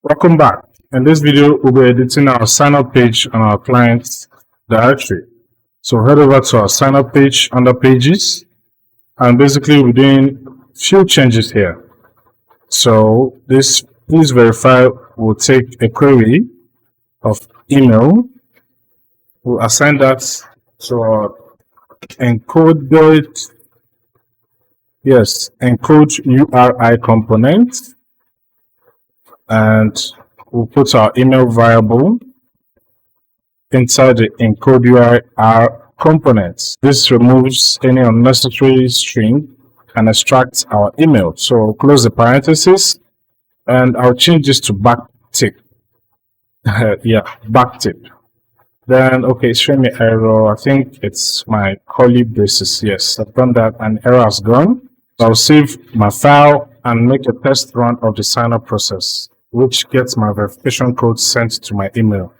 Welcome back. In this video, we'll be editing our sign-up page on our client's directory. So head over to our sign-up page under pages, and basically we're doing few changes here. So this please verify will take a query of email. We'll assign that to our encode URI component, and we'll put our email variable inside the encode URI component. This removes any unnecessary string and extracts our email. So close the parentheses, and I'll change this to backtip. Backtip. Then okay, it's showing me error. I think it's my curly braces. Yes, I've done that, and error has gone. So I'll save my file and make a test run of the sign up process, which gets my verification code sent to my email.